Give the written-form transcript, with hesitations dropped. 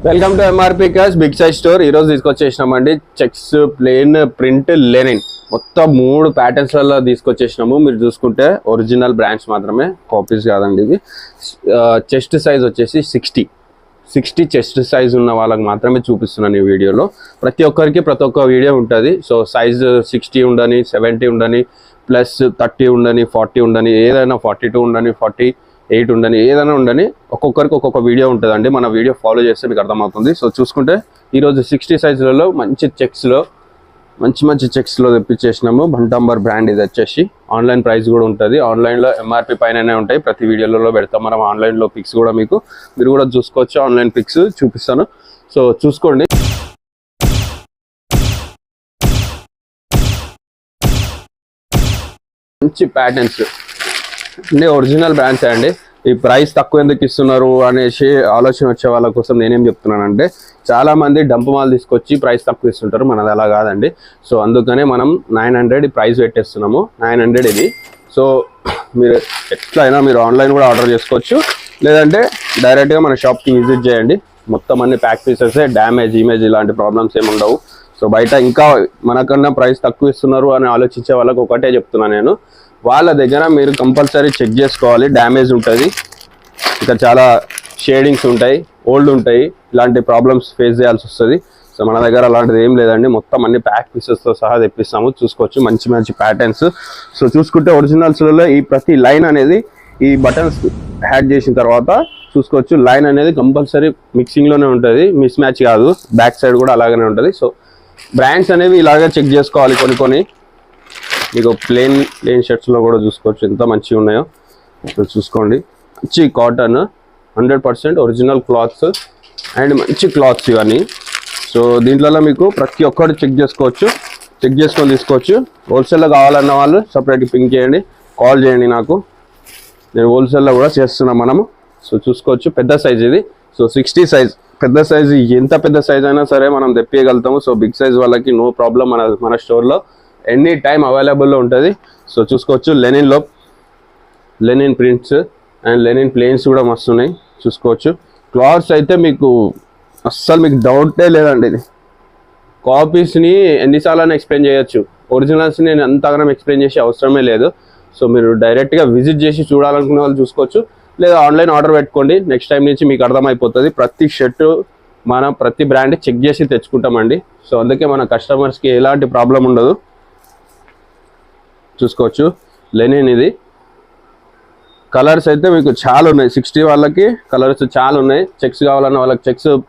Welcome to MRP cash big size store. ఈరోజు తీసుకొచ్చేసినామండి checks plain print linen మొత్తం 3 ప్యాటర్న్స్లలో తీసుకొచ్చేసినాము. మీరు చూసుకుంటే ఒరిజినల్ బ్రాండ్స్ మాత్రమే, కాపీస్ కాదండి. ఇది చెస్ట్ సైజ్ వచ్చేసి 60 చెస్ట్ సైజ్ ఉన్న వాళ్ళకి మాత్రమే చూపిస్తున్నాను ఈ వీడియోలో. ప్రతి ఒక్క వీడియో ఉంటుంది. సో సైజ్ 60 ఉండని, 70 ఉండని, ప్లస్ 30 ఉండని, 40 ఉండని, ఏదైనా 42 ఉండని, 48 ఉండని, ఏదైనా ఉండని, ఒక్కొక్కరికి ఒక్కొక్క వీడియో ఉంటుందండి. మన వీడియో ఫాలో చేస్తే మీకు అర్థమవుతుంది. సో చూసుకుంటే ఈరోజు 60 సైజులలో మంచి చెక్స్లో తెప్పించేసినాము. బంటాంబర్ బ్రాండ్ ఇది వచ్చేసి. ఆన్లైన్ ప్రైస్ కూడా ఉంటుంది. ఆన్లైన్లో ఎంఆర్పి పైననే ఉంటాయి. ప్రతి వీడియోలలో పెడతాం మనం ఆన్లైన్లో పిక్స్ కూడా. మీరు కూడా చూసుకోవచ్చు. ఆన్లైన్ పిక్స్ చూపిస్తాను. సో చూసుకోండి. మంచి ప్యాటర్న్స్ అన్నీ ఒరిజినల్ బ్రాండ్స్ అండి. ఈ ప్రైస్ తక్కువ ఎందుకు ఇస్తున్నారు అనేసి ఆలోచన వచ్చే వాళ్ళ కోసం నేనేం చెప్తున్నానంటే, చాలా మంది డంప్ మాల్ తీసుకొచ్చి ప్రైస్ తక్కువ ఇస్తుంటారు. మనది అలా కాదండి. సో అందుకనే మనం 900 ప్రైస్ పెట్టేస్తున్నాము. 900 ఇది. సో మీరు ఎట్లయినా మీరు ఆన్లైన్ కూడా ఆర్డర్ చేసుకోవచ్చు, లేదంటే డైరెక్ట్గా మన షాప్కి విజిట్ చేయండి. మొత్తం అన్ని ప్యాక్ పీసెస్, డ్యామేజ్ ఇమేజ్ ఇలాంటి ప్రాబ్లమ్స్ ఏమి ఉండవు. సో బయట ఇంకా మనకన్నా ప్రైస్ తక్కువ ఇస్తున్నారు అని ఆలోచించే వాళ్ళకి ఒకటే చెప్తున్నాను నేను, వాళ్ళ దగ్గర మీరు కంపల్సరీ చెక్ చేసుకోవాలి. డ్యామేజ్ ఉంటుంది, ఇంకా చాలా షేడింగ్స్ ఉంటాయి, ఓల్డ్ ఉంటాయి, ఇలాంటి ప్రాబ్లమ్స్ ఫేస్ చేయాల్సి వస్తుంది. సో మన దగ్గర అలాంటిది ఏం లేదండి. మొత్తం అన్ని ప్యాక్ పీసెస్తో సహా తెప్పిస్తాము. చూసుకోవచ్చు మంచి ప్యాటర్న్స్. సో చూసుకుంటే ఒరిజినల్స్లలో ఈ ప్రతి లైన్ అనేది ఈ బటన్స్ యాడ్ చేసిన తర్వాత చూసుకోవచ్చు, లైన్ అనేది కంపల్సరీ మిక్సింగ్లోనే ఉంటుంది, మిస్ మ్యాచ్ కాదు. బ్యాక్ సైడ్ కూడా అలాగనే ఉంటుంది. సో బ్రాండ్స్ అనేవి ఇలాగే చెక్ చేసుకోవాలి. కొన్ని మీకు ప్లెయిన్ షర్ట్స్లో కూడా చూసుకోవచ్చు ఎంత మంచిగా ఉన్నాయో. చూసుకోండి, మంచి కాటన్, 100% ఒరిజినల్ క్లాత్స్ అండ్ మంచి క్లాత్స్ ఇవన్నీ. సో దీంట్లో మీకు ప్రతి ఒక్కటి చెక్ చేసుకోవచ్చు, చెక్ చేసుకొని తీసుకోవచ్చు. హోల్సేల్లో కావాలన్న వాళ్ళు సపరేట్గా పింక్ చేయండి, కాల్ చేయండి నాకు. నేను హోల్సేల్లో కూడా చేస్తున్నాం మనము. సో చూసుకోవచ్చు, పెద్ద సైజ్ ఇది. సో 60 సైజ్, పెద్ద సైజ్, ఎంత పెద్ద సైజ్ అయినా సరే మనం తెప్పియగలుగుతాము. సో బిగ్ సైజ్ వాళ్ళకి నో ప్రాబ్లం, మన స్టోర్లో ఎనీ టైం అవైలబుల్లో ఉంటుంది. సో చూసుకోవచ్చు, linen prints and linen plains కూడా మస్తు ఉన్నాయి. చూసుకోవచ్చు, క్లాత్స్ అయితే మీకు అస్సలు మీకు డౌటే లేదండి. ఇది కాపీస్ని ఎన్నిసార్లు ఎక్స్ప్లెయిన్ చేయొచ్చు, ఒరిజినల్స్ని నేను అంతగానం ఎక్స్ప్లెయిన్ చేసే అవసరమే లేదు. సో మీరు డైరెక్ట్గా విజిట్ చేసి చూడాలనుకునే వాళ్ళు చూసుకోవచ్చు, లేదా ఆన్లైన్ ఆర్డర్ పెట్టుకోండి. నెక్స్ట్ టైం నుంచి మీకు అర్థమైపోతుంది. ప్రతి షర్టు మనం ప్రతి బ్రాండ్ చెక్ చేసి తెచ్చుకుంటామండి. సో అందుకే మన కస్టమర్స్కి ఎలాంటి ప్రాబ్లం ఉండదు. చూసుకోవచ్చు, లెనిన్ ఇది. కలర్స్ అయితే మీకు చాలా ఉన్నాయి. 60 వాళ్ళకి కలర్స్ చాలా ఉన్నాయి. చెక్స్ కావాలన్న వాళ్ళకి చెక్స్